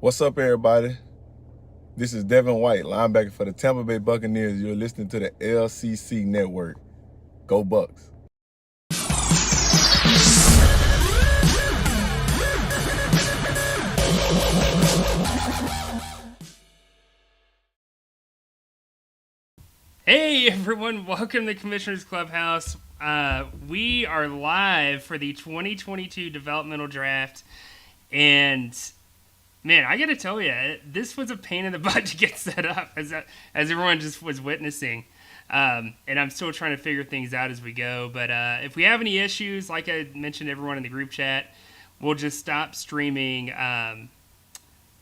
What's up, everybody? This is Devin White, linebacker for the Tampa Bay Buccaneers. You're listening to the LCC Network. Go Bucks. Hey everyone, welcome to the Commissioner's Clubhouse. We are live for the 2022 Developmental Draft, and man, I gotta tell you, this was a pain in the butt to get set up, as everyone just was witnessing. And I'm still trying to figure things out as we go. But if we have any issues, like I mentioned, everyone in the group chat, we'll just stop streaming live,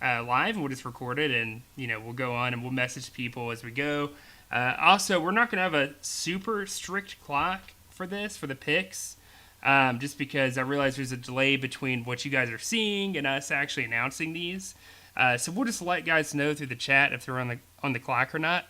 and we'll just record it, and we'll go on and we'll message people as we go. Also, we're not going to have a super strict clock for the picks, just because I realize there's a delay between what you guys are seeing and us actually announcing these. So we'll just let guys know through the chat if they're on the clock or not.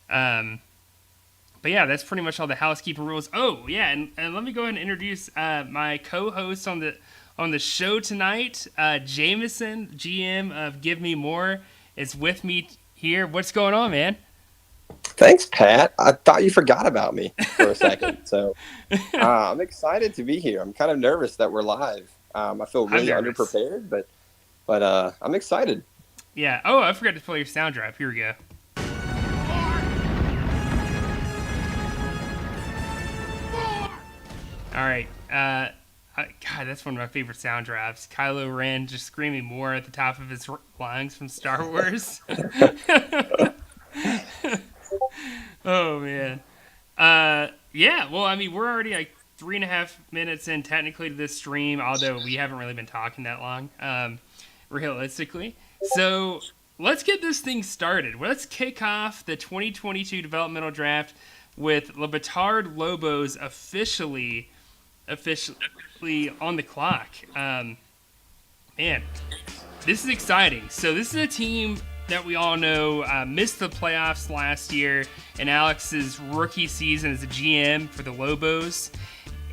But yeah, that's pretty much all the housekeeping rules. Oh yeah, and let me go ahead and introduce my co-host on the show tonight, Jameson, GM of Give Me More, is with me here. What's going on, man? Thanks, Pat. I thought you forgot about me for a second. So I'm excited to be here. I'm kind of nervous that we're live. I feel really underprepared, but I'm excited. Yeah. Oh, I forgot to play your sound drop. Here we go. All right. God, that's one of my favorite sound drops. Kylo Ren just screaming more at the top of his lungs from Star Wars. Oh man. Yeah, well, I mean, we're already like 3.5 minutes in technically to this stream, although we haven't really been talking that long, realistically. So let's get this thing started. Let's kick off the 2022 developmental draft with Le Batard Lobos officially on the clock. Man, this is exciting. So this is a team that we all know missed the playoffs last year in Alex's rookie season as a GM for the Lobos.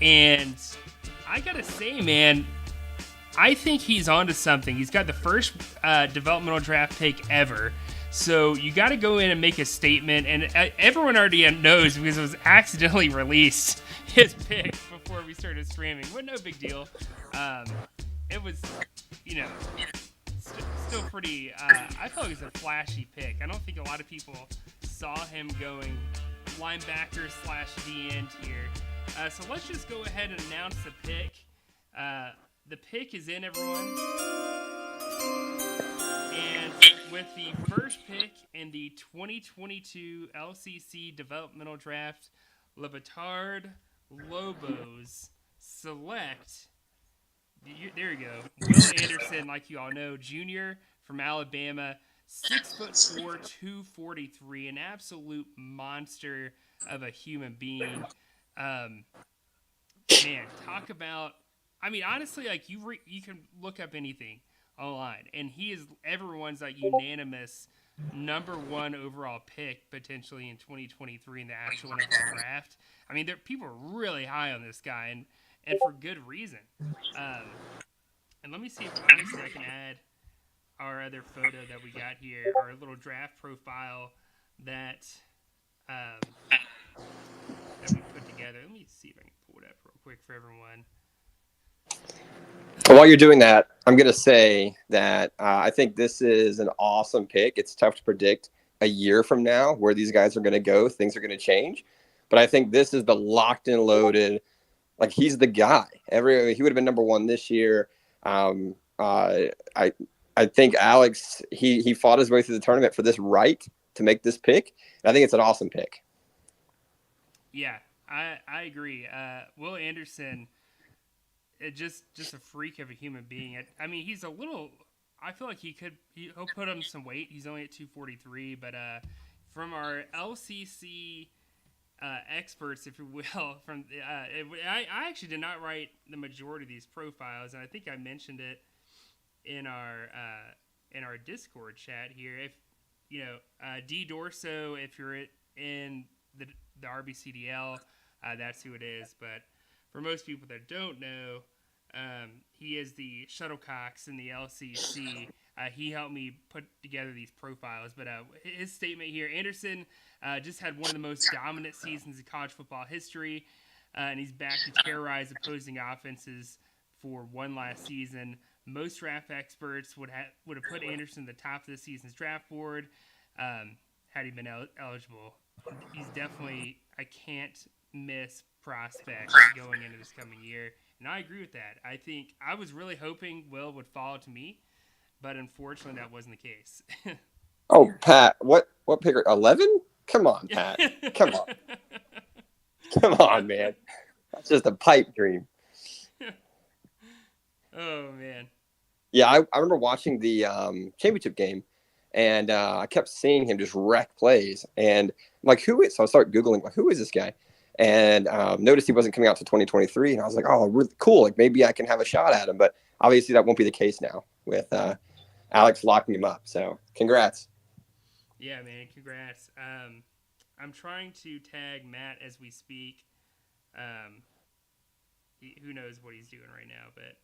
And I gotta say, man, I think he's onto something. He's got the first developmental draft pick ever. So you got to go in and make a statement. And everyone already knows because it was accidentally released, his pick, before we started streaming. But no big deal. It was, still pretty, I thought it was a flashy pick. I don't think a lot of people saw him going linebacker / D end here. So let's just go ahead and announce the pick. The pick is in, everyone. And with the first pick in the 2022 LCC Developmental Draft, Le Batard Lobos select... There you go. Will Anderson, like you all know, junior from Alabama, 6'4", 243, an absolute monster of a human being. Man, talk about. I mean, honestly, like you can look up anything online, and he is everyone's like unanimous #1 overall pick potentially in 2023 in the actual NFL draft. I mean, people are really high on this guy, and for good reason. And let me see if honestly I can add our other photo that we got here, our little draft profile that we put together. Let me see if I can pull it up real quick for everyone. While you're doing that, I'm going to say that I think this is an awesome pick. It's tough to predict a year from now where these guys are going to go. Things are going to change. But I think this is the locked and loaded. Like, he's the guy. He would have been #1 this year. I think Alex, he fought his way through the tournament for this right to make this pick. And I think it's an awesome pick. Yeah, I agree. Will Anderson, just a freak of a human being. I mean, he's a little. I feel like he'll put on some weight. He's only at 243, but from our LCC experts, if you will, I actually did not write the majority of these profiles, and I think I mentioned it in our Discord chat here. If D Dorso, if you're in the RBCDL, that's who it is. But for most people that don't know, he is the shuttlecocks in the LCC. He helped me put together these profiles. But his statement here, Anderson just had one of the most dominant seasons in college football history, and he's back to terrorize opposing offenses for one last season. Most draft experts would have put Anderson at the top of the season's draft board had he been eligible. He's definitely a can't miss prospect going into this coming year, and I agree with that. I think I was really hoping Will would fall to me, but unfortunately that wasn't the case. Oh, Pat, what pick? 11? Come on, Pat. Come on. Come on, man. That's just a pipe dream. Oh, man. Yeah, I remember watching the championship game, and I kept seeing him just wreck plays. And I'm like, who is? So I started Googling, like, who is this guy? And noticed he wasn't coming out to 2023. And I was like, oh, really cool. Like, maybe I can have a shot at him. But obviously that won't be the case now with Alex locking him up. So congrats. Yeah, man, congrats. I'm trying to tag Matt as we speak. Who knows what he's doing right now, but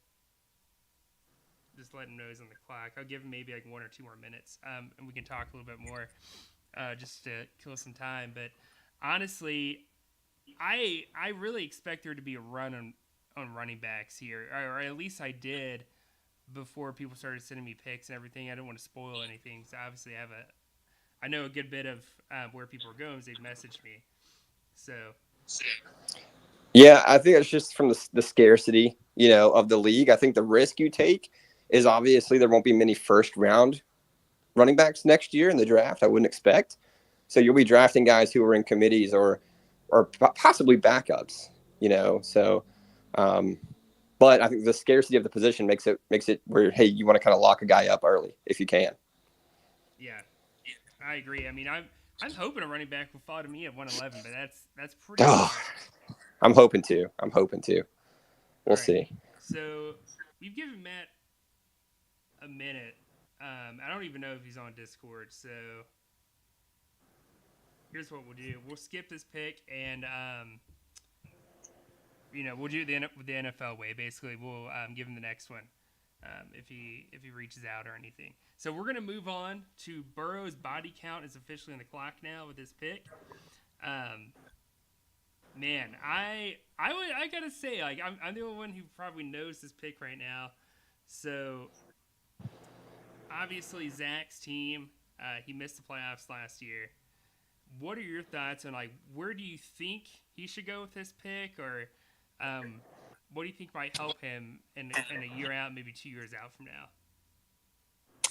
just let him know he's on the clock. I'll give him maybe like 1 or 2 more minutes, and we can talk a little bit more just to kill some time. But honestly, I really expect there to be a run on running backs here, or at least I did before people started sending me picks and everything. I don't want to spoil anything, so obviously I know a good bit of where people are going, so they've messaged me. So, yeah, I think it's just from the scarcity, of the league. I think the risk you take is obviously there won't be many first round running backs next year in the draft. I wouldn't expect. So you'll be drafting guys who are in committees or possibly backups, So, but I think the scarcity of the position makes it where, hey, you want to kind of lock a guy up early if you can. Yeah. I agree. I mean, I'm hoping a running back will fall to me at 111, but that's pretty. I'm hoping to. We'll see. So we've given Matt a minute. I don't even know if he's on Discord. So here's what we'll do: we'll skip this pick, and we'll do the NFL way. Basically, we'll give him the next one if he reaches out or anything. So we're gonna move on to Burrow's body count is officially on the clock now with this pick. Man, I gotta say, like, I'm the only one who probably knows this pick right now. So obviously Zach's team, he missed the playoffs last year. What are your thoughts on, like, where do you think he should go with this pick, or what do you think might help him in a year out, maybe 2 years out from now?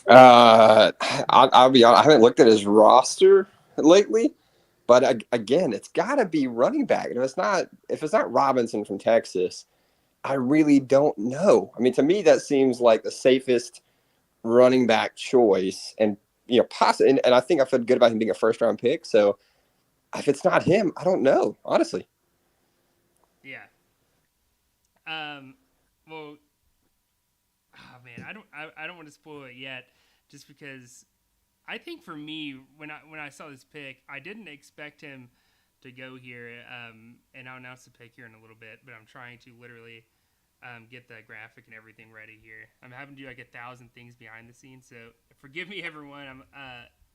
I'll be honest, I haven't looked at his roster lately, but again, it's got to be running back. If it's not Robinson from Texas, I really don't know. I mean, to me, that seems like the safest running back choice, and possibly, and I think I feel good about him being a first round pick. So if it's not him, I don't know, honestly. Yeah. Well, oh man, I don't want to spoil it yet, just because I think for me, when I saw this pick, I didn't expect him to go here. And I'll announce the pick here in a little bit, but I'm trying to literally get the graphic and everything ready here. I'm having to do like 1,000 things behind the scenes, so forgive me, everyone.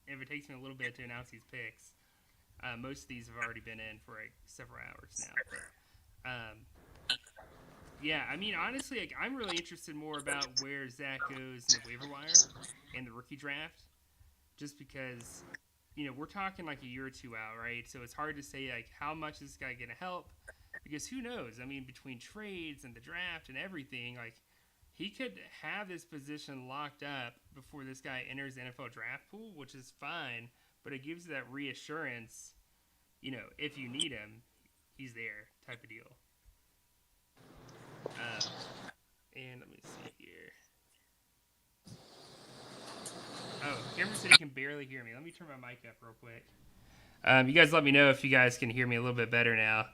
If it takes me a little bit to announce these picks, most of these have already been in for like several hours now. But, yeah, I mean, honestly, like, I'm really interested more about where Zach goes in the waiver wire and the rookie draft, just because, we're talking like a year or two out, right? So it's hard to say, like, how much is this guy going to help, because who knows? I mean, between trades and the draft and everything, like, he could have this position locked up before this guy enters the NFL draft pool, which is fine, but it gives you that reassurance, if you need him, he's there type of deal. And let me see here. Oh, Cameron said he can barely hear me. Let me turn my mic up real quick. You guys let me know if you guys can hear me a little bit better now.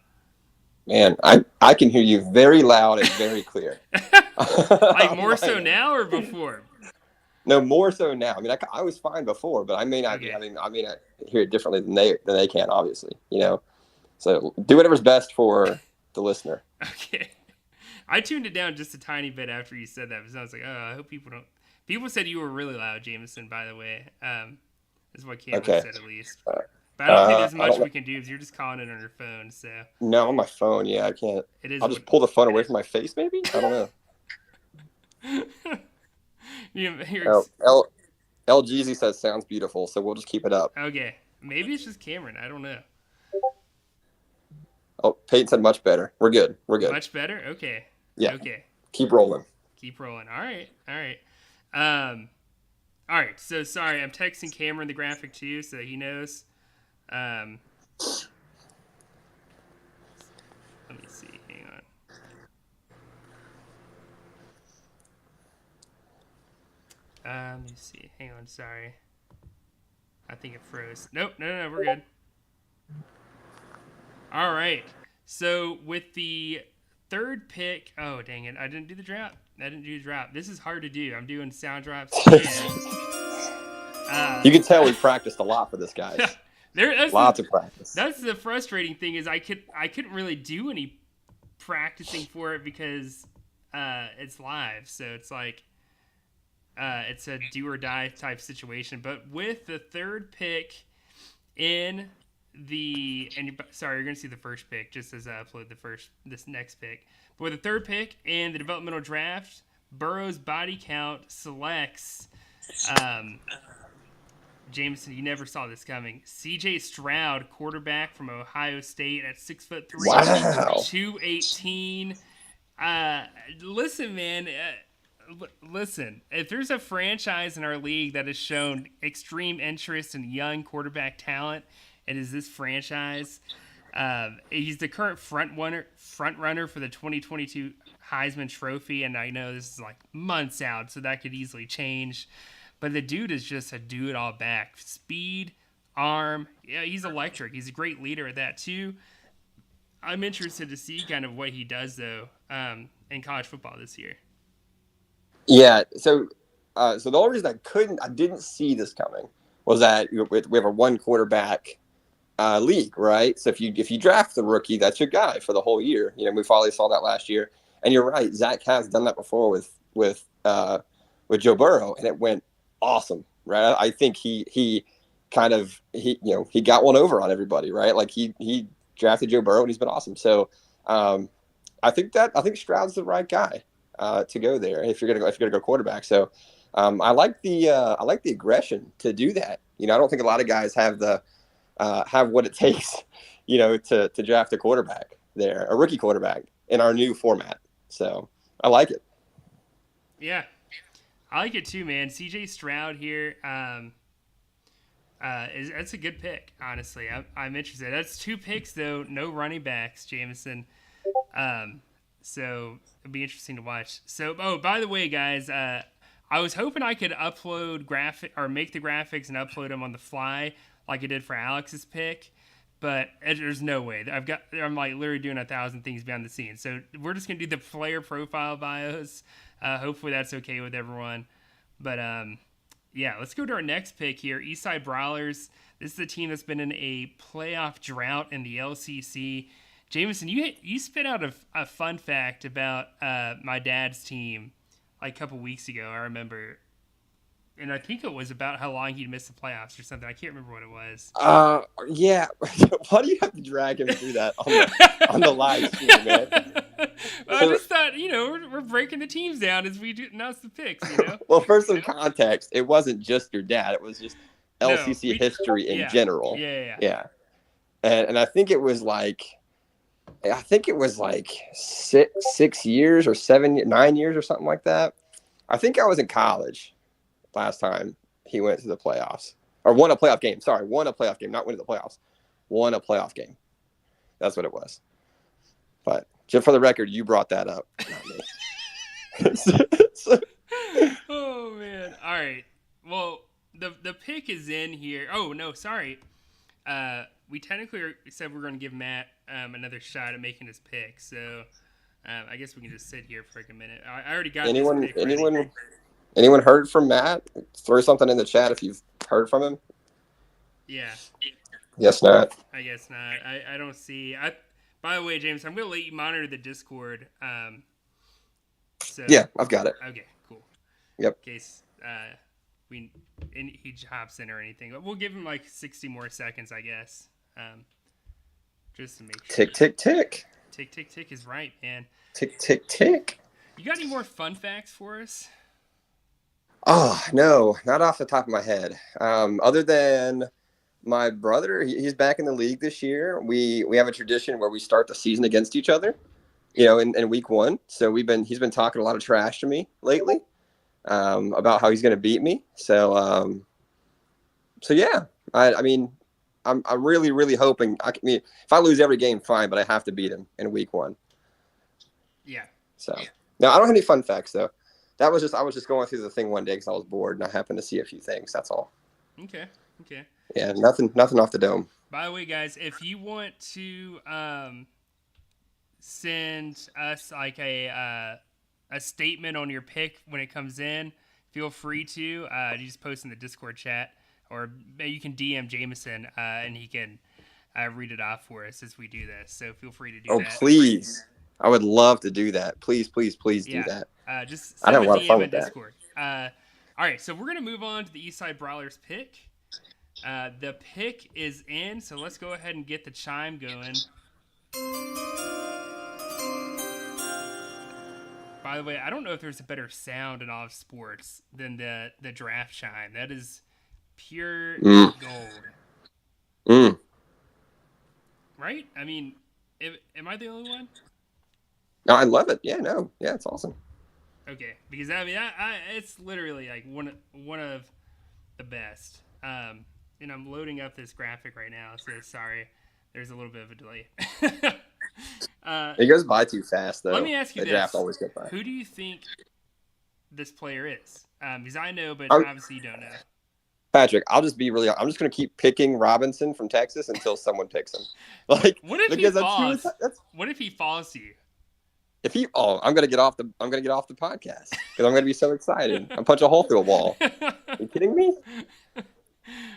Man, I can hear you very loud and very clear. Like more so now or before? No, more so now. I mean, I was fine before, but I may not. Okay. I may not hear it differently than they can, obviously. So do whatever's best for the listener. Okay. I tuned it down just a tiny bit after you said that, because I was like, oh, I hope people People said you were really loud, Jameson, by the way. Is what Cameron Okay. said, at least. But I don't think there's I much don't we can do because you're just calling it on your phone. So No, on my phone. Yeah, I can't. it is I'll just pull the phone away from my face, maybe? I don't know. LGZ says sounds beautiful, so we'll just keep it up. Okay. Maybe it's just Cameron. I don't know. Oh, Peyton said much better. We're good. Much better? Okay. Yeah. Okay. Keep rolling. All right. All right. So sorry, I'm texting Cameron the graphic too, so he knows. Let me see. Hang on. Let me see. Hang on. Sorry. I think it froze. Nope. No. We're good. All right. So with the third pick, oh dang it, I didn't do the draft. This is hard to do. I'm doing sound drops. You can tell we practiced a lot for this, guys. Lots of practice. That's the frustrating thing is I couldn't really do any practicing for it because it's live. So it's like it's a do or die type situation. But with the third pick in sorry, you're gonna see the first pick just as I upload this next pick. But with the third pick in the developmental draft, Burrow's body count selects Jameson, you never saw this coming. C.J. Stroud, quarterback from Ohio State at 6'3", wow. 218. Listen, man. Listen, if there's a franchise in our league that has shown extreme interest in young quarterback talent, it is this franchise. He's the current front runner for the 2022 Heisman Trophy, and I know this is like months out, so that could easily change. But the dude is just a do-it-all back. Speed, arm, yeah, he's electric. He's a great leader at that, too. I'm interested to see kind of what he does, though, in college football this year. Yeah, so the only reason I didn't see this coming was that we have a one quarterback league, right? So if you draft the rookie, that's your guy for the whole year. You know, we finally saw that last year, and you're right. Zach has done that before with Joe Burrow, and it went awesome, right? I think he got one over on everybody, right? Like he drafted Joe Burrow, and he's been awesome. So I think Stroud's the right guy to go there if you're gonna go quarterback. So I like the aggression to do that. You know, I don't think a lot of guys have what it takes, you know, to draft a quarterback there, a rookie quarterback in our new format. So I like it. Yeah, I like it too, man. C.J. Stroud here, that's a good pick. Honestly, I'm interested. That's two picks though, no running backs, Jameson. So it'll be interesting to watch. So, by the way, guys, I was hoping I could make the graphics and upload them on the fly like I did for Alex's pick, but there's no way. I'm like literally doing 1,000 things behind the scenes. So we're just gonna do the player profile bios. Hopefully that's okay with everyone. But yeah, let's go to our next pick here. Eastside Brawlers. This is the team that's been in a playoff drought in the LCC. Jameson, you spit out a fun fact about my dad's team like a couple weeks ago. I remember, and I think it was about how long he'd missed the playoffs or something. I can't remember what it was. Yeah. Why do you have to drag him through that on the live stream, man? I just thought, you know, we're breaking the teams down as we do announce the picks, you know? Well, for some context, it wasn't just your dad. It was just LCC history in general. Yeah. And I think it was like 6 years or 9 years or something like that. I think I was in college last time he went to the playoffs or won a playoff game. Sorry, won a playoff game, not win the playoffs. Won a playoff game. That's what it was. But just for the record, you brought that up, not me. Oh man! All right. Well, the pick is in here. Oh no, sorry. We technically said we're going to give Matt another shot at making his pick. So I guess we can just sit here for like a minute. I already got this pick ready. Anyone heard from Matt? Throw something in the chat if you've heard from him. Yeah. Guess not. I guess not. I don't see. By the way, James, I'm going to let you monitor the Discord. Yeah, I've got it. Okay, cool. Yep. In case he hops in or anything. But we'll give him like 60 more seconds, I guess, just to make sure. Tick, tick, tick. Tick, tick, tick is right, man. Tick, tick, tick. You got any more fun facts for us? Oh, no, not off the top of my head. Other than my brother, he's back in the league this year. We have a tradition where we start the season against each other, in week 1. So he's been talking a lot of trash to me lately about how he's going to beat me. So yeah, I mean, I'm really, really hoping. If I lose every game, fine, but I have to beat him in week 1. Yeah. So no, I don't have any fun facts though. I was just going through the thing one day because I was bored and I happened to see a few things. That's all. Okay. Yeah, nothing off the dome. By the way, guys, if you want to send us like a statement on your pick when it comes in, feel free to. You just post in the Discord chat, or you can DM Jameson and he can read it off for us as we do this. So feel free to do that. Oh, please. I would love to do that. Please do that. Just I send don't a want DM fun in with that. Discord. All right, so we're going to move on to the Eastside Brawlers pick. The pick is in, so let's go ahead and get the chime going. By the way, I don't know if there's a better sound in all of sports than the draft chime. That is pure gold. Right? I mean, am I the only one? No, I love it. Yeah, no. Yeah, it's awesome. Okay, because I mean, it's literally like one of the best. And I'm loading up this graphic right now, so sorry, there's a little bit of a delay. It goes by too fast, though. Let me ask you the this: draft always goes by. Who do you think this player is? Because I know, but obviously you don't know. Patrick, I'm just going to keep picking Robinson from Texas until someone picks him. Like, what if because he falls? What if he falls to you? I'm gonna get off the podcast because I'm gonna be so excited. I'm punch a hole through a wall. Are you kidding me?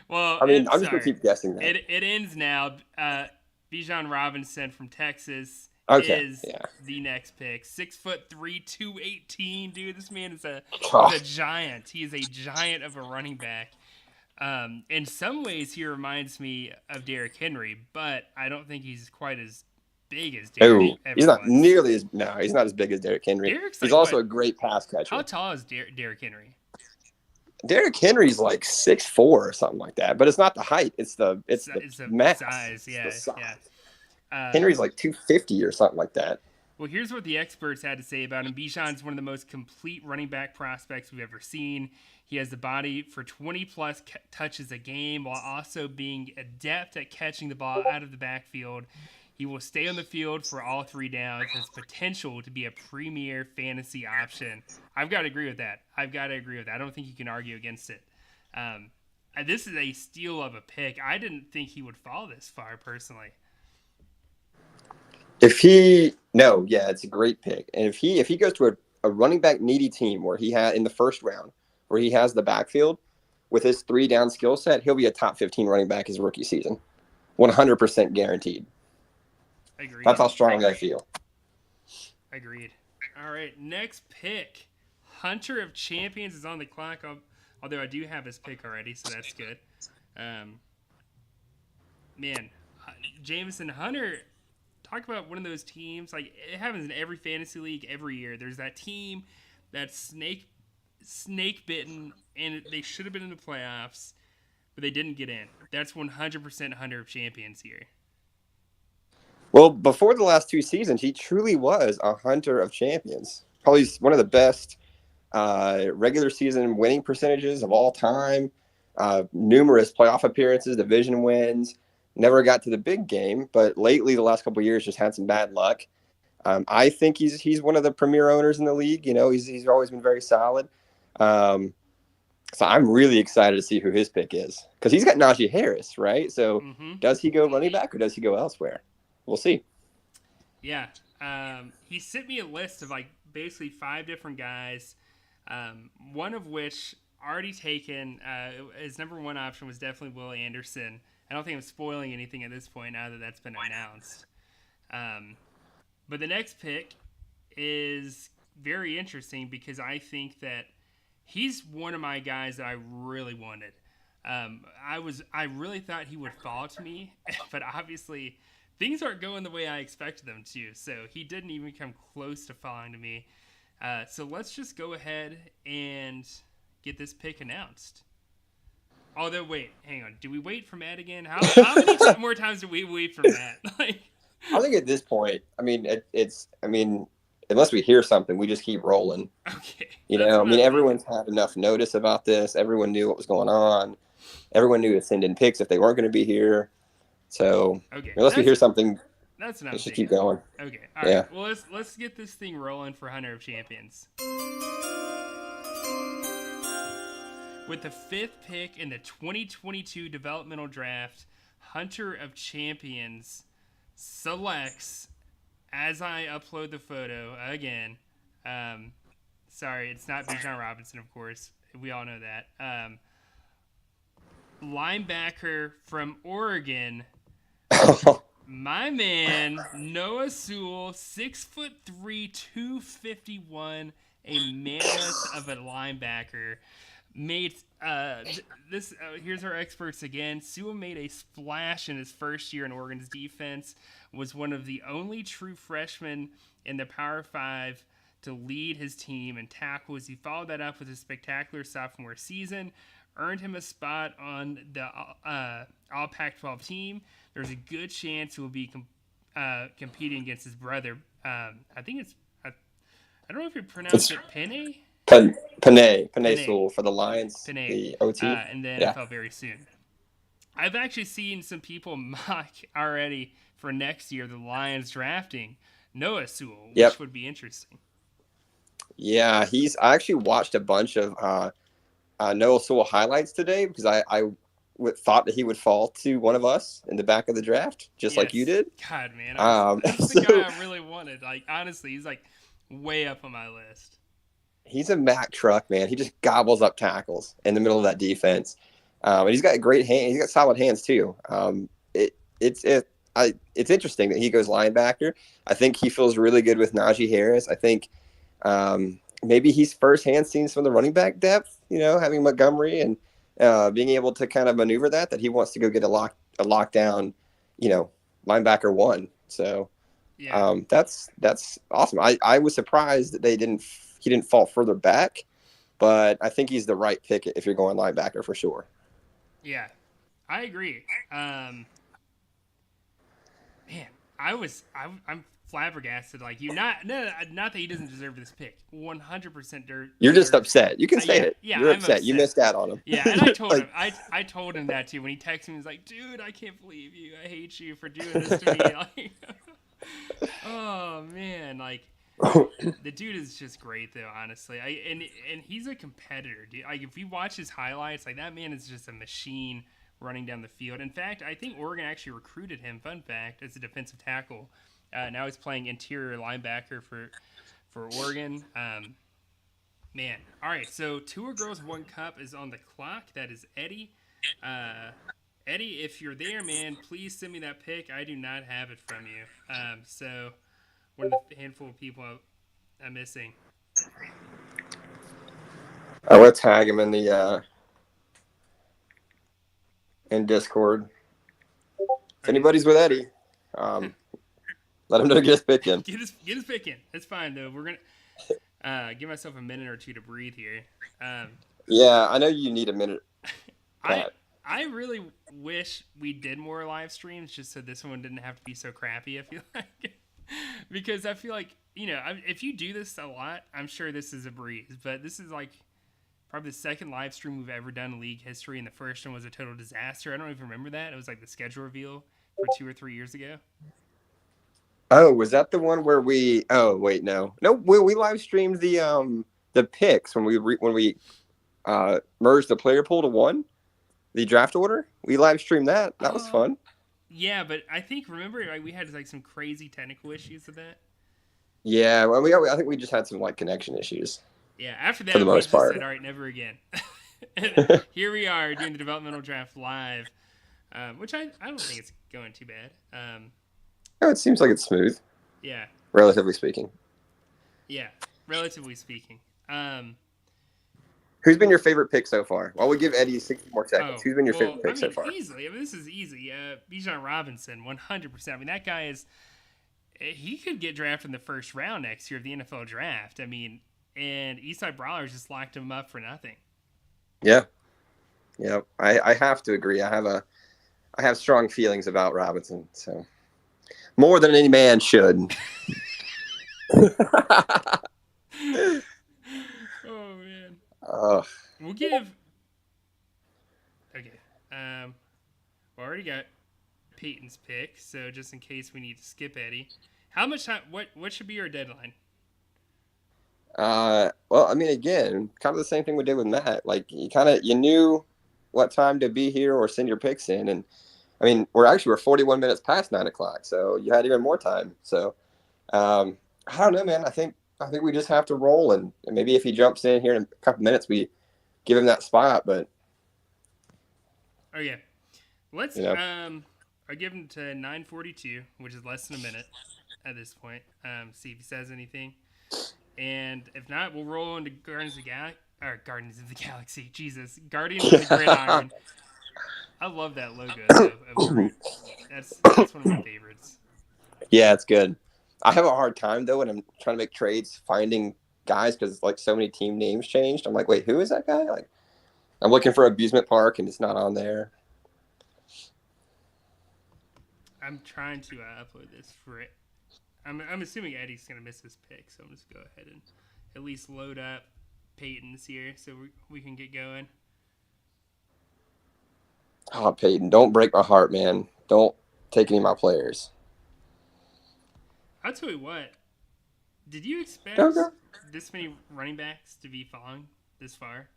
Well, I mean, I'm just gonna keep guessing that. It ends now. Bijan Robinson from Texas is the next pick. 6'3", 218, dude. This man is a giant. He is a giant of a running back. In some ways, he reminds me of Derrick Henry, but I don't think he's quite as big as Derrick. He's not nearly as he's not as big as Derrick Henry. He's also a great pass catcher. How tall is Derrick Henry? Derrick Henry's like 6'4" or something like that, but it's not the height. It's the mass. Size. Yeah. Henry's like 250 or something like that. Well, here's what the experts had to say about him. Bijan's one of the most complete running back prospects we've ever seen. He has the body for 20-plus touches a game while also being adept at catching the ball out of the backfield. He will stay on the field for all 3 downs. Has potential to be a premier fantasy option. I've got to agree with that. I don't think you can argue against it. This is a steal of a pick. I didn't think he would fall this far, personally. It's a great pick. And if he goes to a running back needy team where he had in the first round, where he has the backfield with his 3-down skill set, he'll be a top 15 running back his rookie season. 100% guaranteed. Agreed. That's how strongly I feel. Agreed. All right, next pick. Hunter of Champions is on the clock, although I do have his pick already, so that's good. Jameson, Hunter, talk about one of those teams. Like, it happens in every fantasy league every year. There's that team that's snake bitten, and they should have been in the playoffs, but they didn't get in. That's 100% Hunter of Champions here. Well, before the last 2 seasons, he truly was a Hunter of Champions. Probably one of the best regular season winning percentages of all time. Numerous playoff appearances, division wins. Never got to the big game, but lately, the last couple of years, just had some bad luck. I think he's one of the premier owners in the league. He's always been very solid. So I'm really excited to see who his pick is because he's got Najee Harris, right? So does he go running back or does he go elsewhere? We'll see. Yeah. He sent me a list of basically 5 different guys, one of which already taken. His number 1 option was definitely Will Anderson. I don't think I'm spoiling anything at this point now that that's been announced. But the next pick is very interesting because I think that he's one of my guys that I really wanted. I really thought he would fall to me, but obviously things aren't going the way I expected them to. So he didn't even come close to falling to me. So let's just go ahead and get this pick announced. Although, wait, hang on. Do we wait for Matt again? How many more times do we wait for Matt? Like, I think at this point, I mean, unless we hear something, we just keep rolling. okay. You know, I mean, everyone's had enough notice about this. Everyone knew what was going on. Everyone knew to send in picks if they weren't going to be here. So, okay. Unless we hear something, that's enough. let's just keep going. Okay. All right. Yeah. Well, let's get this thing rolling for Hunter of Champions. With the 5th pick in the 2022 developmental draft, Hunter of Champions selects, as I upload the photo again, sorry, it's not Bijan Robinson, of course. We all know that. Linebacker from Oregon, my man, Noah Sewell, 6'3", 251, a mammoth of a linebacker. Made here's our experts again. Sewell made a splash in his first year in Oregon's defense, was one of the only true freshmen in the Power 5 to lead his team in tackles. He followed that up with a spectacular sophomore season, earned him a spot on the All Pac-12 team. There's a good chance he will be competing against his brother. I think it's I don't know if you pronounce it Penny. Panay Sewell for the Lions, Panay. The OT. And the NFL very soon. I've actually seen some people mock already for next year the Lions drafting Noah Sewell, which would be interesting. Yeah, I actually watched a bunch of Noah Sewell highlights today because I thought that he would fall to one of us in the back of the draft, just like you did. God, man. That's the guy I really wanted. Like, honestly, he's like way up on my list. He's a Mack truck, man. He just gobbles up tackles in the middle of that defense. And he's got great hands. He's got solid hands too. It's interesting that he goes linebacker. I think he feels really good with Najee Harris. I think maybe he's firsthand seen some of the running back depth, having Montgomery and being able to kind of maneuver that he wants to go get a lockdown, linebacker one. So that's awesome. I was surprised that he didn't fall further back, but I think he's the right pick if you're going linebacker for sure. Yeah, I agree. Man, I'm flabbergasted. Like not that he doesn't deserve this pick. 100% dirt. You're just upset. You can say it. Yeah, you're I'm upset. You missed out on him. Yeah, and I told him. I told him that too when he texted me. He's like, "Dude, I can't believe you. I hate you for doing this to me." Like, oh man, like. The dude is just great, though. Honestly, and he's a competitor, dude. Like if you watch his highlights, like that man is just a machine running down the field. In fact, I think Oregon actually recruited him. Fun fact, as a defensive tackle. Now he's playing interior linebacker for Oregon. Man, all right. So 2 Girls 1 Cup is on the clock. That is Eddie. Eddie, if you're there, man, please send me that pick. I do not have it from you. So. One of the handful of people I'm missing. I will tag him in the in Discord. If anybody's with Eddie, let him know to get his pick in. Get his pick in. It's fine though. We're gonna give myself a minute or two to breathe here. Yeah, I know you need a minute. I really wish we did more live streams just so this one didn't have to be so crappy. I feel like. Because I feel like, if you do this a lot, I'm sure this is a breeze. But this is like probably the second live stream we've ever done in league history. And the first one was a total disaster. I don't even remember that. It was like the schedule reveal for 2 or 3 years ago. Oh, was that the one where we? Oh, wait, no. We live streamed the picks when we merged the player pool to 1, the draft order. We live streamed that. That was fun. Yeah, but I think remember we had like some crazy technical issues with that. Yeah, well, I think we just had some like connection issues. Yeah, after that for the most part. Said, all right, never again. And here we are doing the developmental draft live, which I don't think it's going too bad. No, it seems like it's smooth. Yeah. Relatively speaking. Yeah, relatively speaking. Who's been your favorite pick so far? Well, we'll give Eddie 60 more seconds. Oh, Who's been your well, favorite pick so far? easily. I mean, this is easy. Bijan Robinson, 100%. I mean, that guy is. He could get drafted in the first round next year of the NFL draft. I mean, and Eastside Brawlers just locked him up for nothing. Yeah. Yeah. I have to agree. I have strong feelings about Robinson. So more than any man should. Oh man. Oh. We'll give. Okay. We already got Peyton's pick, so just in case we need to skip Eddie, how much time? What should be our deadline? Well, I mean, again, kind of the same thing we did with Matt. Like you knew what time to be here or send your picks in, and I mean, we're 41 minutes past 9:00, so you had even more time. So, I don't know, man. I think we just have to roll, and maybe if he jumps in here in a couple minutes, we give him that spot. But oh yeah, let's I'll give him to 9:42, which is less than a minute at this point. See if he says anything. And if not, we'll roll into Guardians of the Galaxy. Jesus, Guardians of the Gridiron. I love that logo. Though. That's one of my favorites. Yeah, it's good. I have a hard time though when I'm trying to make trades finding guys because like so many team names changed. I'm like, wait, who is that guy? Like, I'm looking for Amusement Park and it's not on there. I'm trying to upload this for it. I'm assuming Eddie's gonna miss his pick, so I'm just gonna go ahead and at least load up Peyton's here so we can get going. Oh, Peyton, don't break my heart, man. Don't take any of my players. I'll tell you what. Did you expect this many running backs to be falling this far?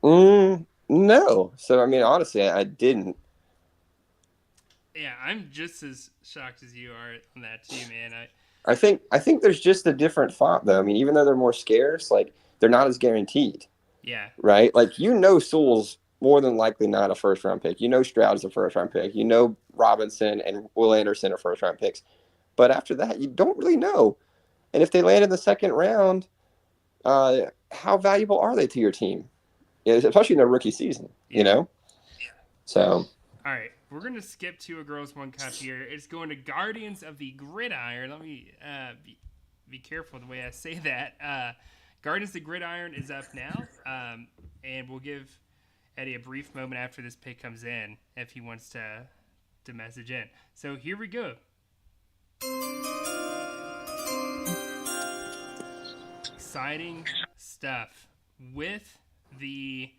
No. So I mean, honestly, I didn't. Yeah, I'm just as shocked as you are on that too, man. I think there's just a different thought though. I mean, even though they're more scarce, like they're not as guaranteed. Yeah. Right? Like Sewell's more than likely not a first round pick. Stroud's a first round pick. Robinson and Will Anderson are first round picks. But after that, you don't really know. And if they land in the second round, how valuable are they to your team? Especially in their rookie season, Yeah. So. All right. We're going to skip to a Girls One Cup here. It's going to Guardians of the Gridiron. Let me be careful the way I say that. Guardians of the Gridiron is up now. And we'll give Eddie a brief moment after this pick comes in if he wants to message in. So here we go. Exciting stuff with the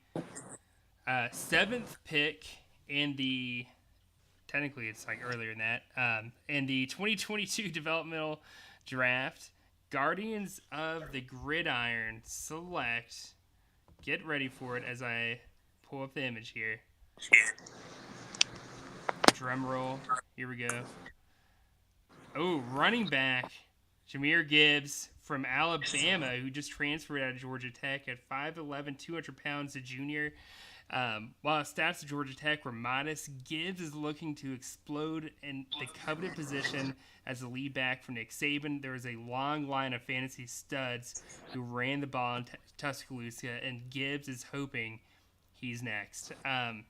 7th pick in the technically it's like earlier than that in the 2022 developmental draft. Guardians of the Gridiron select. Get ready for it as I pull up the image here. Drum roll. Here we go. Oh, running back Jamal Gibbs from Alabama, who just transferred out of Georgia Tech at 5'11", 200 pounds, a junior. While stats at Georgia Tech were modest, Gibbs is looking to explode in the coveted position as a lead back for Nick Saban. There is a long line of fantasy studs who ran the ball in Tuscaloosa, and Gibbs is hoping he's next. I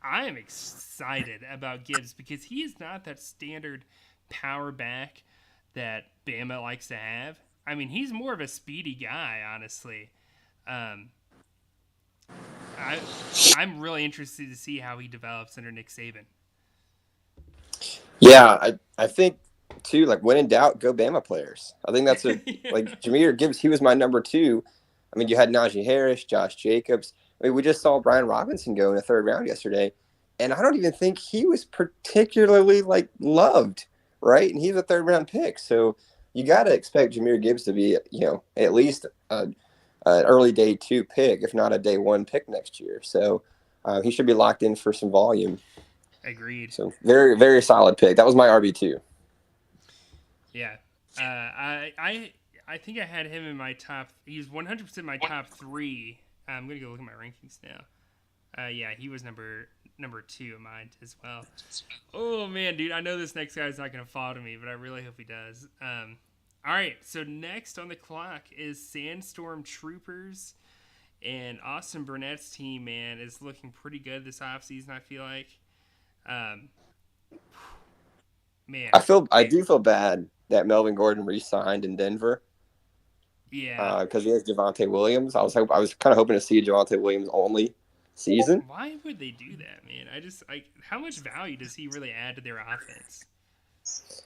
am excited about Gibbs because he is not that standard power back that Bama likes to have. I mean, he's more of a speedy guy, honestly. I'm really interested to see how he develops under Nick Saban. Yeah, I think too. Like when in doubt, go Bama players. I think that's like Jameer Gibbs. He was my number 2. I mean, you had Najee Harris, Josh Jacobs. I mean, we just saw Brian Robinson go in the 3rd round yesterday, and I don't even think he was particularly loved, right? And he's a 3rd round pick, so you got to expect Jameer Gibbs to be, at least an early day 2 pick, if not a day 1 pick next year. So he should be locked in for some volume. Agreed. So very, very solid pick. That was my RB2. Yeah. I think I had him in my top. He's 100% my top 3. I'm gonna go look at my rankings now. Yeah, he was number 2 of mine as well. Oh man, dude, I know this next guy's not gonna fall to me, but I really hope he does. All right, so next on the clock is Sandstorm Troopers And Austin Burnett's team, man, is looking pretty good this offseason, I feel like. Man. I do feel bad that Melvin Gordon re-signed in Denver. Yeah. Because he has Javonte Williams. I was kind of hoping to see a Javonte Williams only season. Why would they do that, man? How much value does he really add to their offense?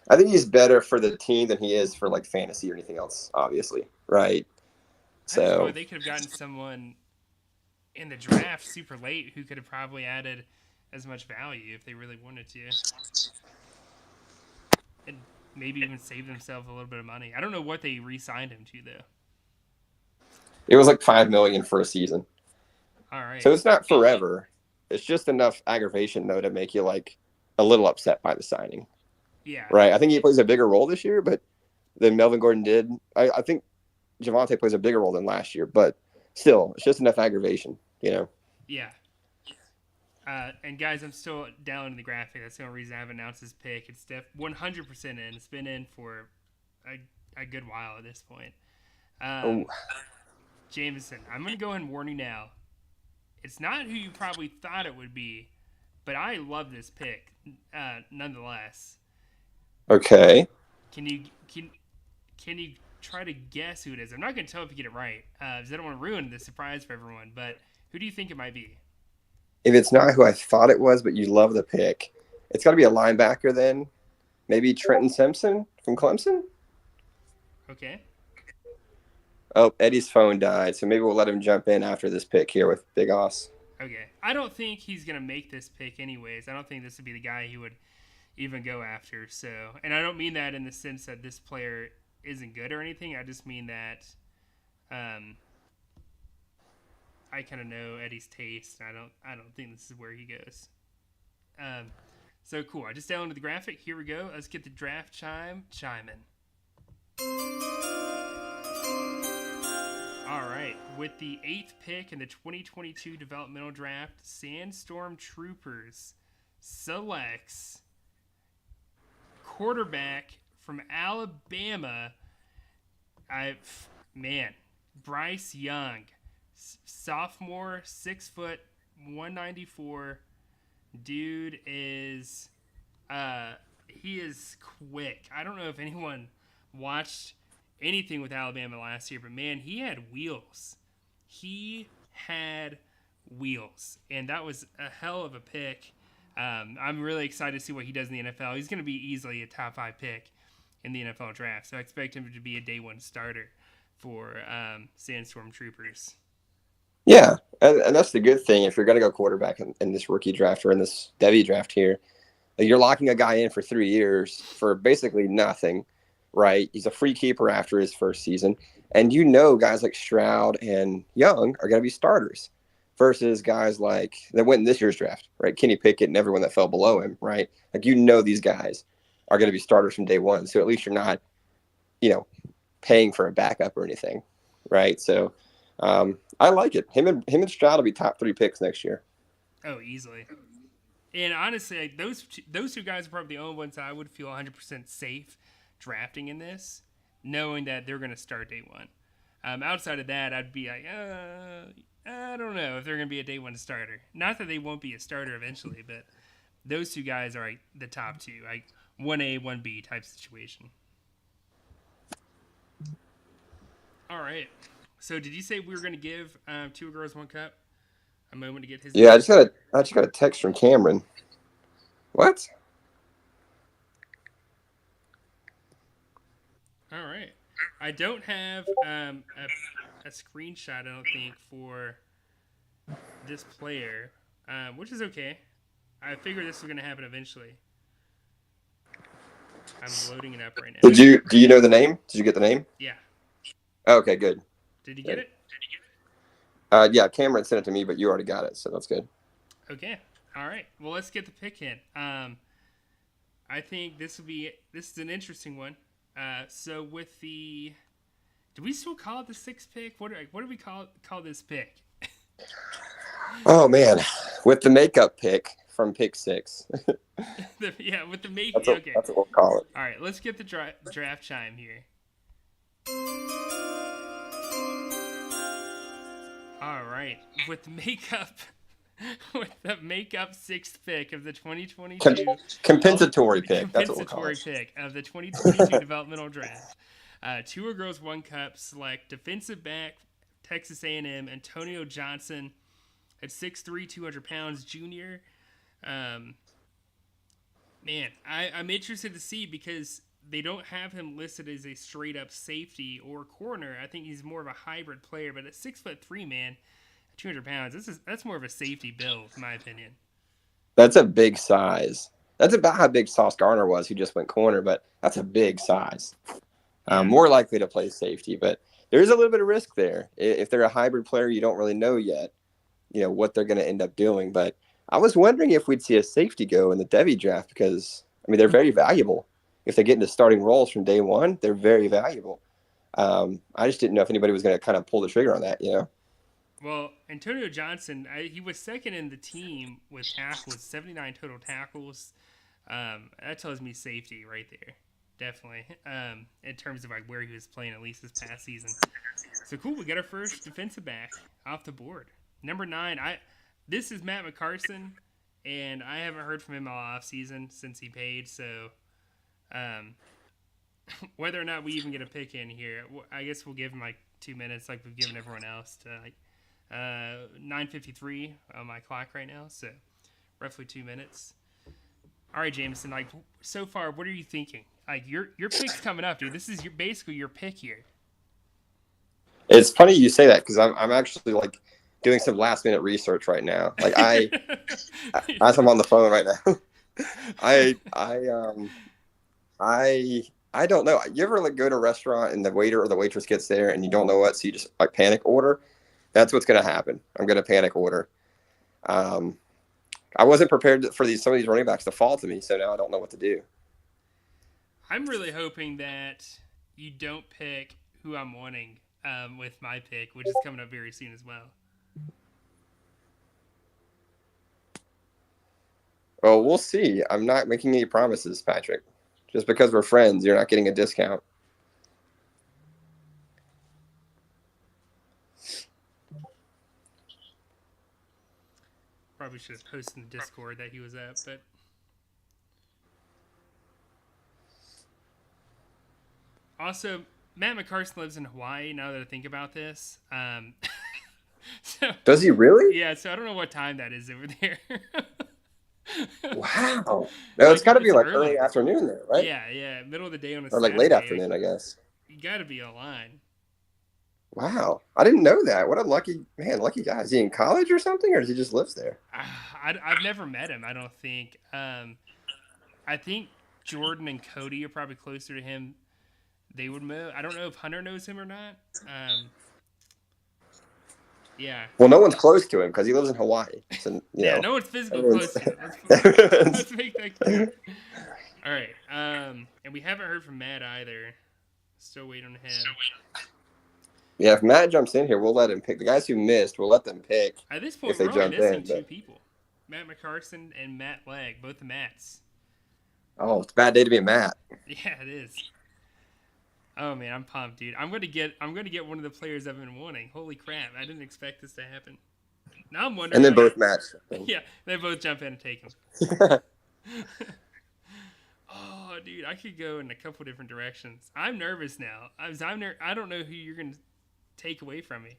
I think he's better for the team than he is for like fantasy or anything else, obviously, right? I just thought they could have gotten someone in the draft super late who could have probably added as much value if they really wanted to. And maybe even save themselves a little bit of money. I don't know what they re-signed him to, though. It was like $5 million for a season. All right. So it's not forever. It's just enough aggravation, though, to make you like a little upset by the signing. Yeah. Right. I think he plays a bigger role this year, but than Melvin Gordon did. I think Javonte plays a bigger role than last year, but still, it's just enough aggravation, you know? Yeah. And guys, I'm still down in the graphic. That's the only reason I haven't announced this pick. It's 100% in. It's been in for a good while at this point. Jameson, I'm going to go ahead and warn you now. It's not who you probably thought it would be, but I love this pick nonetheless. Okay. Can you try to guess who it is? I'm not going to tell if you get it right, because I don't want to ruin the surprise for everyone. But who do you think it might be? If it's not who I thought it was, but you love the pick, it's got to be a linebacker then. Maybe Trenton Simpson from Clemson? Okay. Oh, Eddie's phone died, so maybe we'll let him jump in after this pick here with Big Oss. Okay. I don't think he's going to make this pick anyways. I don't think this would be the guy he would even go after. So, and I don't mean that in the sense that this player isn't good or anything. I just mean that I kind of know Eddie's taste. I don't think this is where he goes. So cool. I just downloaded the graphic. Here we go. Let's get the draft chiming. All right. With the 8th pick in the 2022 developmental draft, Sandstorm Troopers selects quarterback from Alabama. Bryce Young, sophomore, 6 foot, 194. Dude is, he is quick. I don't know if anyone watched anything with Alabama last year, but man, he had wheels. And that was a hell of a pick. I'm really excited to see what he does in the NFL. He's going to be easily a top 5 pick in the NFL draft, so I expect him to be a day 1 starter for Sandstorm Troopers. Yeah, and that's the good thing. If you're going to go quarterback in this rookie draft or in this Devy draft here, you're locking a guy in for 3 years for basically nothing, right? He's a free keeper after his first season. And you know guys like Stroud and Young are going to be starters versus guys like that went in this year's draft, right? Kenny Pickett and everyone that fell below him, right? Like, you know, these guys are going to be starters from day 1. So at least you're not, paying for a backup or anything, right? So I like it. Him and Stroud will be top 3 picks next year. Oh, easily. And honestly, those two guys are probably the only ones that I would feel 100% safe drafting in this, knowing that they're going to start day 1. Outside of that, I'd be like, I don't know if they're going to be a day 1 starter. Not that they won't be a starter eventually, but those two guys are like the top 2, like 1A, 1B type situation. All right. So did you say we were going to give 2 Girls 1 Cup a moment to get his? Yeah, I just got a text from Cameron. What? All right. I don't have a screenshot, I don't think, for this player, which is okay. I figured this was going to happen eventually. I'm loading it up right now. Do you know the name? Did you get the name? Yeah. Okay, good. Did you get it? Yeah, Cameron sent it to me, but you already got it, so that's good. Okay. All right. Well, let's get the pick in. I think this is an interesting one. So with do we still call it the 6th pick? What do we call this pick? Oh man, with the makeup pick from pick 6. Yeah, with the That's what we'll call it. All right, let's get the draft chime here. All right, with the makeup, with the makeup sixth pick of the 2022 Compensatory pick. That's what we'll call compensatory it. pick of the 2022 developmental draft. Two girls, one cup. Select defensive back, Texas A&M, Antonio Johnson, at 6'3", 200 pounds, junior. Man, I'm interested to see because they don't have him listed as a straight up safety or corner. I think he's more of a hybrid player. But at 6'3", man, 200 pounds, that's more of a safety build, in my opinion. That's a big size. That's about how big Sauce Gardner was, who just went corner, but that's a big size. Yeah. More likely to play safety, but there is a little bit of risk there. If they're a hybrid player, you don't really know yet, what they're going to end up doing. But I was wondering if we'd see a safety go in the Devy draft because, they're very valuable. If they get into starting roles from day one, they're very valuable. I just didn't know if anybody was going to kind of pull the trigger on that, Well, Antonio Johnson, he was second in the team with tackles, 79 total tackles. That tells me safety right there, definitely. In terms of like where he was playing, at least this past season. So cool, we got our first defensive back off the board. Number 9, this is Matt McCarson, and I haven't heard from him all off season since he paid. So, whether or not we even get a pick in here, I guess we'll give him like 2 minutes, like we've given everyone else. To like 9:53 on my clock right now, so roughly 2 minutes. All right, Jameson. Like so far, what are you thinking? Like your pick's coming up, dude. This is basically your pick here. It's funny you say that because I'm actually like doing some last minute research right now. Like as I'm on the phone right now, I don't know. You ever like go to a restaurant and the waiter or the waitress gets there and you don't know what, so you just like panic order? That's what's going to happen. I'm going to panic order. I wasn't prepared for some of these running backs to fall to me, so now I don't know what to do. I'm really hoping that you don't pick who I'm wanting with my pick, which is coming up very soon as well. Well, we'll see. I'm not making any promises, Patrick. Just because we're friends, you're not getting a discount. Probably should have posted in the Discord that he was at, but also Matt McCarson lives in Hawaii. Now that I think about this, so Does he really? yeah. So I don't know what time that is over there. Wow. No, it's got to be like early afternoon there, right? Yeah. Middle of the day on a or like Saturday. late afternoon, I guess. You got to be online. Wow. I didn't know that. What a lucky guy. Is he in college or something, or does he just lives there? I've never met him, I don't think. I think Jordan and Cody are probably closer to him. They would move. I don't know if Hunter knows him or not. Yeah. Well, no one's close to him because he lives in Hawaii. So, no one's physically close to him. Let's make that clear. All right. And we haven't heard from Matt either. Still waiting on him. Yeah, if Matt jumps in here, we'll let him pick. The guys who missed, we'll let them pick. At this point, if they we're only jump missing 2 people. Matt McCarson and Matt Legg, both the Matts. Oh, it's a bad day to be a Matt. Yeah, it is. Oh man, I'm pumped, dude. I'm gonna get one of the players I've been wanting. Holy crap! I didn't expect this to happen. Now I'm wondering. And then both Matts. Yeah, they both jump in and take him. Oh, dude, I could go in a couple different directions. I'm nervous now. I don't know who you're gonna take away from me.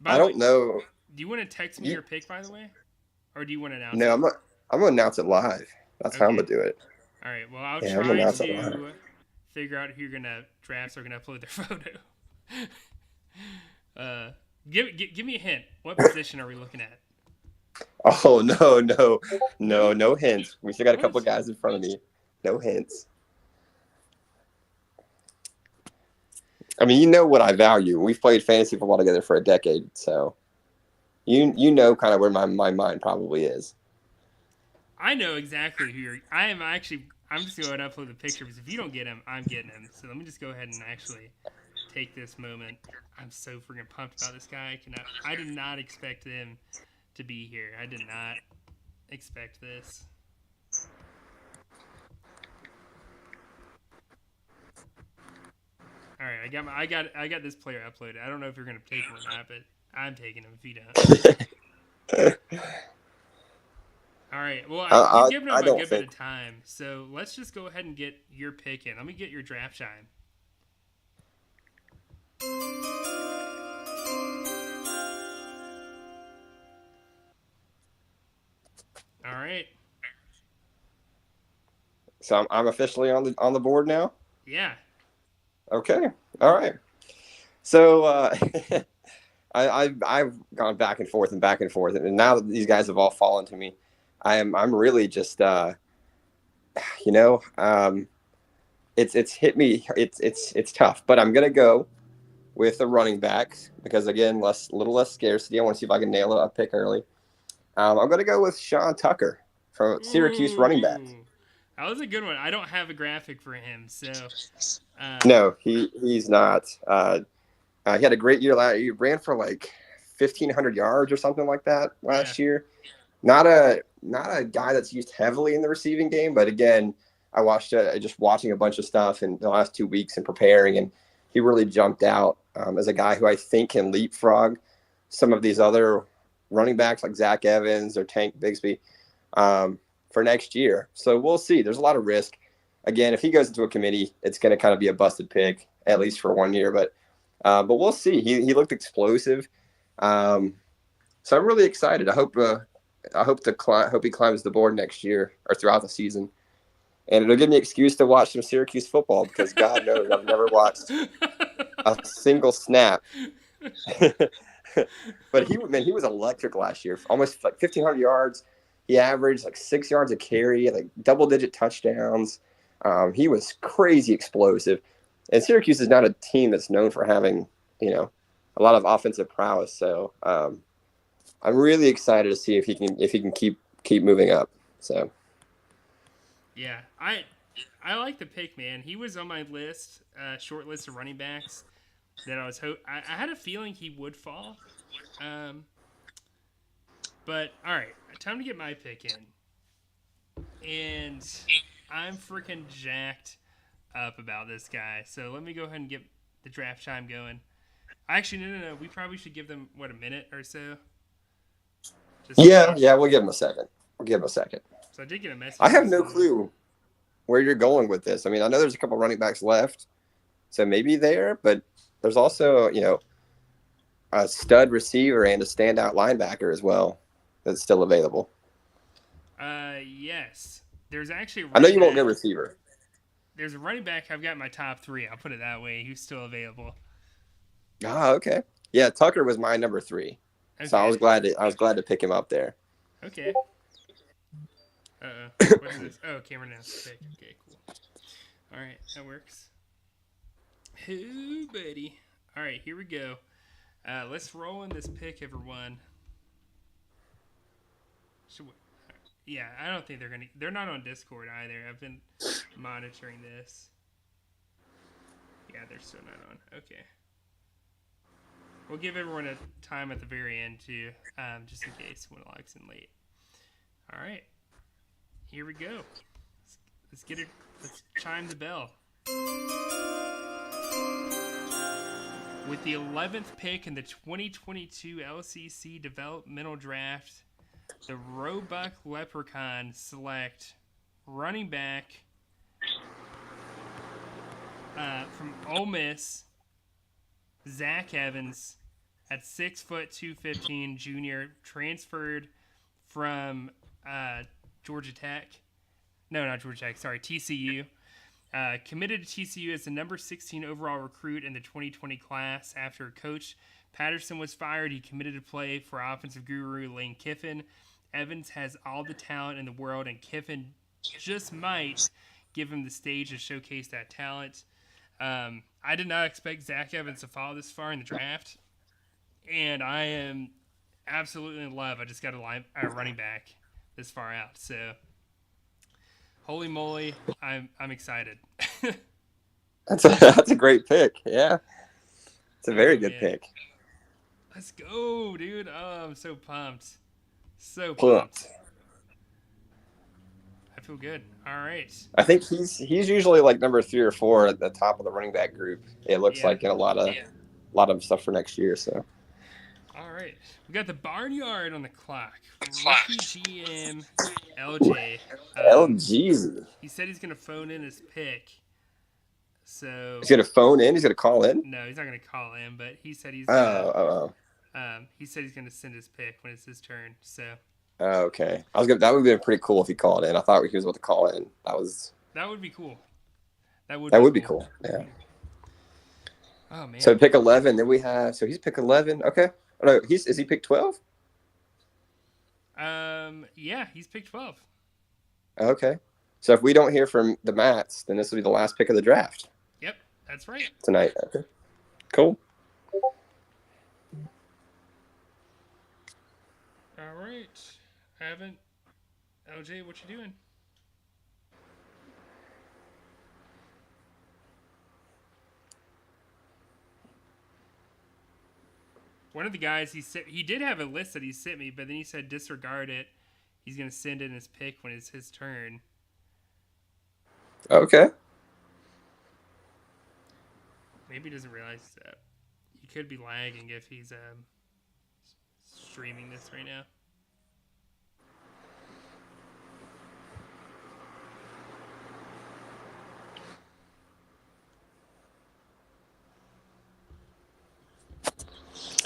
I don't know. Do you want to text me your pick, by the way, or do you want to announce? No, I'm gonna announce it live. That's how I'm gonna do it. All right. Well, I'll try to figure out who you're gonna draft so I can upload their photo. Give me a hint. What position are we looking at? Oh no hints. We still got a couple of guys in front of me. No hints. I mean, you know what I value. We've played fantasy football together for a decade, so you know kind of where my mind probably is. I know exactly who you're. I'm just going to upload the picture because if you don't get him, I'm getting him. So let me just go ahead and actually take this moment. I'm so freaking pumped about this guy. I did not expect him to be here. I did not expect this. All right, I got this player uploaded. I don't know if you're gonna take him or not, but I'm taking him if you don't. All right. Well, you've given him a good bit of time, so let's just go ahead and get your pick in. Let me get your draft time. All right. So I'm officially on the board now. Yeah. Okay. All right. So I've gone back and forth, and now that these guys have all fallen to me, I'm really just it's hit me. It's tough, but I'm gonna go with the running backs because again, a little less scarcity. I want to see if I can nail a pick early. I'm gonna go with Sean Tucker from Syracuse running back. That was a good one. I don't have a graphic for him, so no, he's not. He had a great year last year. He ran for like 1,500 yards or something like that last year. Not a guy that's used heavily in the receiving game, but again, I watched just watching a bunch of stuff in the last 2 weeks and preparing, and he really jumped out as a guy who I think can leapfrog some of these other running backs like Zach Evans or Tank Bigsby for next year. So we'll see. There's a lot of risk. Again, if he goes into a committee, it's going to kind of be a busted pick, at least for 1 year. But we'll see. He looked explosive. So I'm really excited. I hope he climbs the board next year or throughout the season. And it'll give me an excuse to watch some Syracuse football because God knows I've never watched a single snap. But he was electric last year. Almost like 1,500 yards. He averaged like 6 yards a carry, like double-digit touchdowns. He was crazy explosive. And Syracuse is not a team that's known for having, a lot of offensive prowess. So I'm really excited to see if he can keep moving up. So. Yeah, I like the pick, man. He was on my list, short list of running backs that I was I had a feeling he would fall. But all right, time to get my pick in. And I'm freaking jacked up about this guy. So let me go ahead and get the draft time going. Actually, no. We probably should give them a minute or so. Yeah, we'll give him a second. So I did get a message. I have no clue where you're going with this. I mean, I know there's a couple running backs left, so maybe there, but there's also, a stud receiver and a standout linebacker as well that's still available. Yes. There's actually I know you won't get receiver. There's a running back I've got in my top 3. I'll put it that way. He's still available. Ah, okay. Yeah, Tucker was my number 3. Okay. So I was glad to pick him up there. Okay. What is this? Oh, Cameron Nance pick. Okay, cool. All right, that works. Ooh, buddy. All right, here we go. Let's roll in this pick, everyone. Yeah, I don't think they're not on Discord either. I've been monitoring this. Yeah, they're still not on. Okay. We'll give everyone a time at the very end too, just in case one logs in late. All right. Here we go. Let's get it. Let's chime the bell. With the 11th pick in the 2022 Lcc Developmental Draft, the Roebuck Leprechaun select running back from Ole Miss, Zach Evans, at 6 foot 215, junior, transferred from Georgia Tech. No, not Georgia Tech. Sorry, TCU. Committed to TCU as the number 16 overall recruit in the 2020 class. After Coach Patterson was fired, he committed to play for offensive guru Lane Kiffin. Evans has all the talent in the world, and Kiffin just might give him the stage to showcase that talent. I did not expect Zach Evans to fall this far in the draft, and I am absolutely in love. I just got a running back this far out, so holy moly, I'm excited. That's a great pick. Yeah, it's a very good pick. Let's go, dude. Oh, I'm so pumped. So pumped. I feel good. All right. I think he's usually like number 3 or 4 at the top of the running back group. It looks like in a lot of stuff for next year. So. All right. We got the Barnyard on the clock. Rookie GM LJ. LG. He said he's going to phone in his pick. So He's gonna phone in. He's gonna call in. no, he's not going to call in, but he said he's Oh. he said he's going to send his pick when it's his turn. So Okay. That would have been pretty cool if he called in. I thought he was about to call in. That would be cool. That would be cool. Yeah. Oh man. So pick 11. Then we have. So he's pick 11. Okay. Oh, no, is he pick 12? Yeah, he's pick 12. Okay. So if we don't hear from the Mats, then this will be the last pick of the draft. Yep, that's right. Tonight. Okay. Cool. All right. LJ, what you doing? One of the guys he did have a list that he sent me, but then he said disregard it. He's gonna send in his pick when it's his turn. Okay. Maybe he doesn't realize that he could be lagging if he's streaming this right now.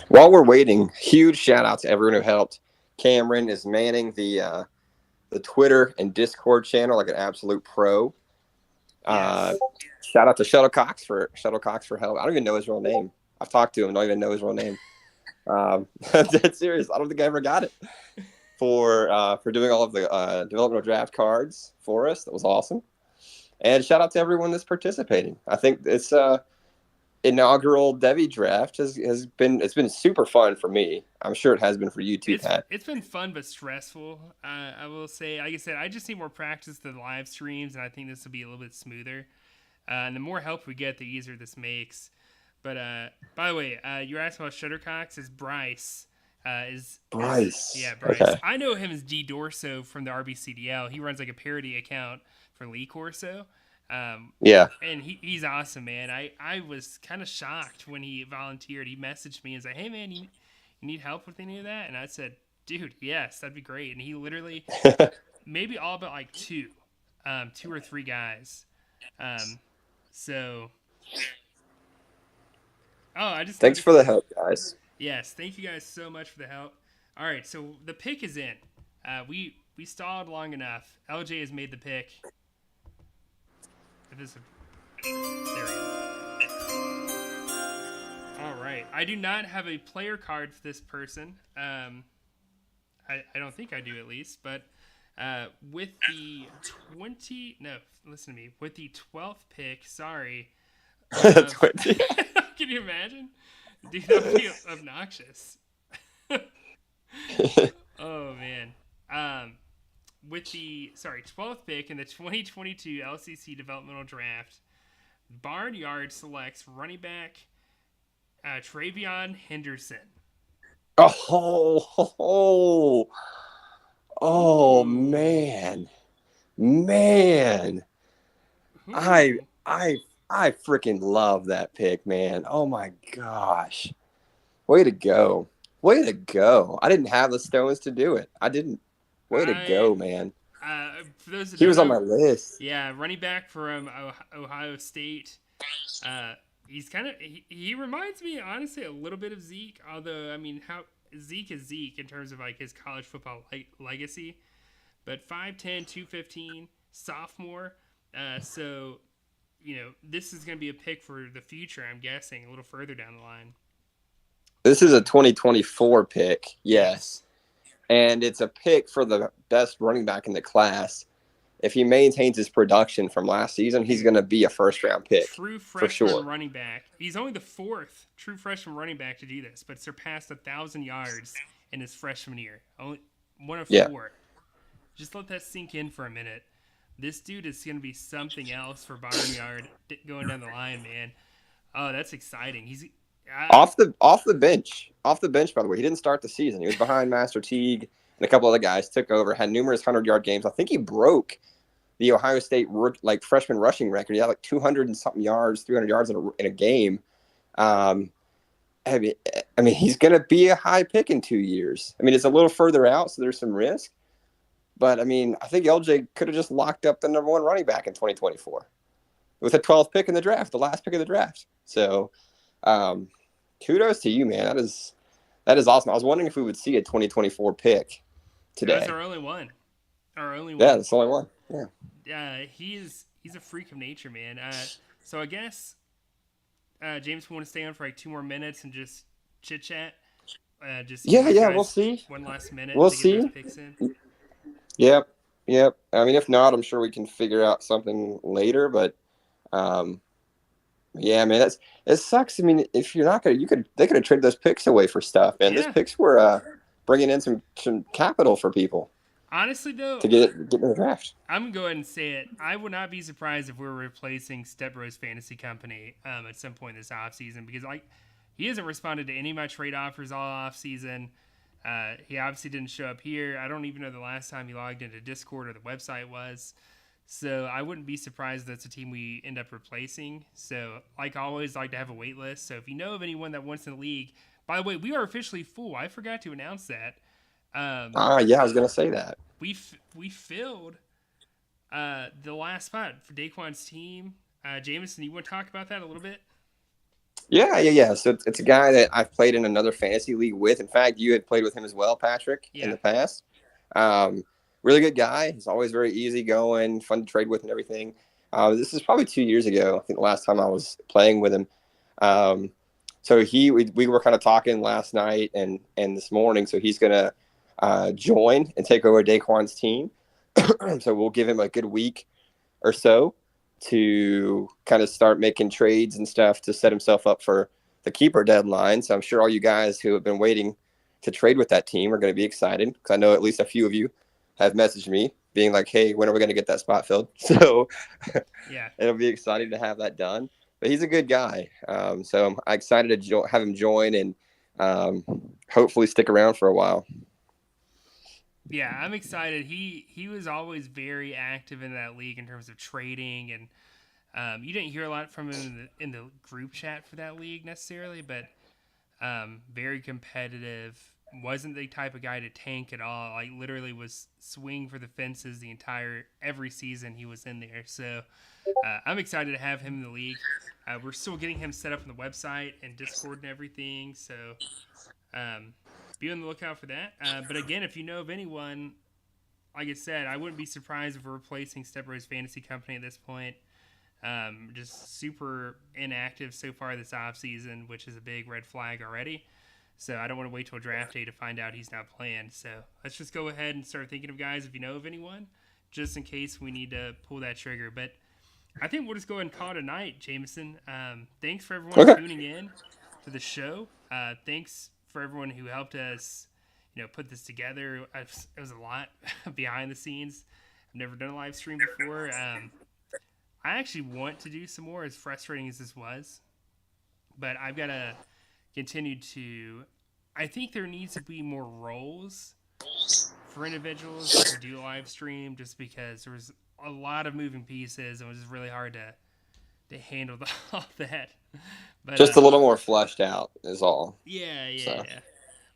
While we're waiting, huge shout out to everyone who helped. Cameron is manning the Twitter and Discord channel like an absolute pro. Yes. Shout out to Shuttlecox for help. I don't even know his real name. I've talked to him. Don't even know his real name. Dead serious. I don't think I ever got it for doing all of the developmental draft cards for us. That was awesome. And shout out to everyone that's participating. I think it's inaugural Devi draft has been super fun for me. I'm sure it has been for you too, Pat. It's been fun but stressful. I will say, like I said, I just need more practice to the live streams, and I think this will be a little bit smoother. And the more help we get, the easier this makes. But by the way, you're asking about Shuttercocks. Is Bryce? Bryce? Yeah, Bryce. Okay. I know him as D Dorso from the RBCDL. He runs like a parody account for Lee Corso. Yeah, and he's awesome, man. I was kind of shocked when he volunteered. He messaged me and said, "Hey, man, you need help with any of that?" And I said, "Dude, yes, that'd be great." And he literally maybe all but like two or three guys. So, thanks for the help, guys. Yes, thank you guys so much for the help. All right, so the pick is in. We stalled long enough. LJ has made the pick. There we go. All right. I do not have a player card for this person. I don't think I do, at least. But with the listen to me. With the 12th pick, sorry. 20. Can you imagine? Dude, that would be obnoxious. Oh, man. With the 12th pick in the 2022 LCC Developmental Draft, Barnyard selects running back Travion Henderson. Oh, man. Ooh. I freaking love that pick, man. Oh my gosh. Way to go. I didn't have the stones to do it. I didn't. Way to go, man. For those he was on my list. Yeah, running back from Ohio State. He's he reminds me, honestly, a little bit of Zeke. Although, I mean, how Zeke is Zeke in terms of like his college football legacy. But 5'10", 215, sophomore. So, this is going to be a pick for the future, I'm guessing, a little further down the line. This is a 2024 pick, yes. And it's a pick for the best running back in the class. If he maintains his production from last season, he's going to be a first-round pick. True freshman running back. He's only the fourth true freshman running back to do this, but surpassed 1,000 yards in his freshman year. Only one of four. Just let that sink in for a minute. This dude is going to be something else for Barnyard going down the line, man. Oh, that's exciting. He's off the bench. By the way, he didn't start the season. He was behind Master Teague and a couple other guys. Took over, had numerous 100-yard games. I think he broke the Ohio State freshman rushing record. He had 200 and something yards, 300 yards in a game. I mean, he's going to be a high pick in 2 years. I mean, it's a little further out, so there's some risk. But, I mean, I think LJ could have just locked up the number 1 running back in 2024 with a 12th pick in the draft, the last pick of the draft. So, kudos to you, man. That is awesome. I was wondering if we would see a 2024 pick today. That's our only one. Yeah, that's the only one. Yeah. He's a freak of nature, man. So I guess James, we want to stay on for like 2 more minutes and just chit chat. We'll see. One last minute We'll to get see. those picks in. Yep. I mean, if not, I'm sure we can figure out something later. But, yeah, man, it sucks. I mean, if you're not gonna, they could have traded those picks away for stuff, man. Yeah. Those picks were bringing in some capital for people. Honestly, though, to get in the draft. I'm going to go ahead and say it. I would not be surprised if we're replacing Step Bros Fantasy Company at some point this offseason, because he hasn't responded to any of my trade offers all offseason. He obviously didn't show up here. I don't even know the last time he logged into Discord or the website was. So I wouldn't be surprised if that's a team we end up replacing. So, like always, like to have a wait list. So if you know of anyone that wants in the league, by the way, we are officially full. I forgot to announce that. Yeah, I was going to say that. We filled the last spot for Daquan's team. Jameson, you want to talk about that a little bit? Yeah. So it's a guy that I've played in another fantasy league with. In fact, you had played with him as well, Patrick, in the past. Really good guy. He's always very easygoing, fun to trade with and everything. This is probably 2 years ago, I think, the last time I was playing with him. So we were kind of talking last night and this morning. So he's going to join and take over Daquan's team. So we'll give him a good week or so to kind of start making trades and stuff to set himself up for the keeper deadline. So I'm sure all you guys who have been waiting to trade with that team are going to be excited, because I know at least a few of you have messaged me being like, hey, when are we going to get that spot filled? So yeah, it'll be exciting to have that done. But he's a good guy. So I'm excited to have him join and hopefully stick around for a while. Yeah, I'm excited. He was always very active in that league in terms of trading, and you didn't hear a lot from him in the group chat for that league necessarily, but very competitive. Wasn't the type of guy to tank at all. Like, literally was swing for the fences every season he was in there. So I'm excited to have him in the league. We're still getting him set up on the website and Discord and everything. So be on the lookout for that. But again, if you know of anyone, like I said, I wouldn't be surprised if we're replacing Step Bros Fantasy Company at this point. Just super inactive so far this offseason, which is a big red flag already. So I don't want to wait till draft day to find out he's not playing. So let's just go ahead and start thinking of guys if you know of anyone, just in case we need to pull that trigger. But I think we'll just go ahead and call it a night, Jameson. Thanks for everyone tuning in to the show. Thanks for everyone who helped us, put this together. It was a lot behind the scenes. I've never done a live stream before. I actually want to do some more, as frustrating as this was. But I've got to continue to... I think there needs to be more roles for individuals to do a live stream, just because there was a lot of moving pieces and it was just really hard to handle all that. But, just a little more fleshed out is all. Yeah.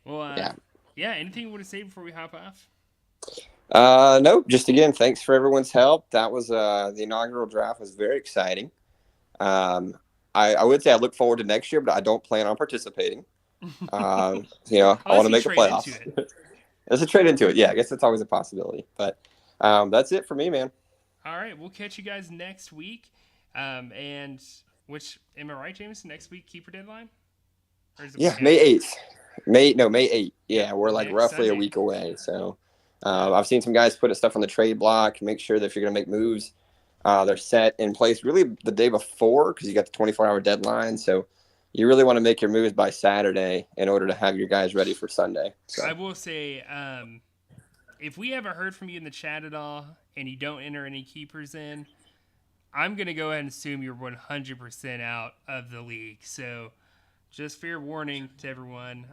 Well, anything you want to say before we hop off? No, just again, thanks for everyone's help. That was the inaugural draft was very exciting. I would say I look forward to next year, but I don't plan on participating. I want to make the playoffs. Let's trade into it. Yeah, I guess that's always a possibility. But that's it for me, man. All right, we'll catch you guys next week. And which, am I right, Jameson? Next week, keeper deadline? May 8th. May 8th. Yeah, we're like roughly Sunday. A week away. So I've seen some guys put stuff on the trade block. Make sure that if you're going to make moves, they're set in place really the day before, because you got the 24-hour deadline. So you really want to make your moves by Saturday in order to have your guys ready for Sunday. So. I will say, if we haven't heard from you in the chat at all and you don't enter any keepers in, I'm going to go ahead and assume you're 100% out of the league. So just fair warning to everyone,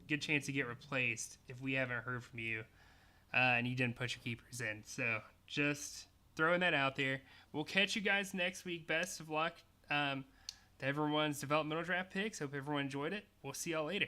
good chance to get replaced if we haven't heard from you and you didn't put your keepers in. So just throwing that out there. We'll catch you guys next week. Best of luck to everyone's developmental draft picks. Hope everyone enjoyed it. We'll see y'all later.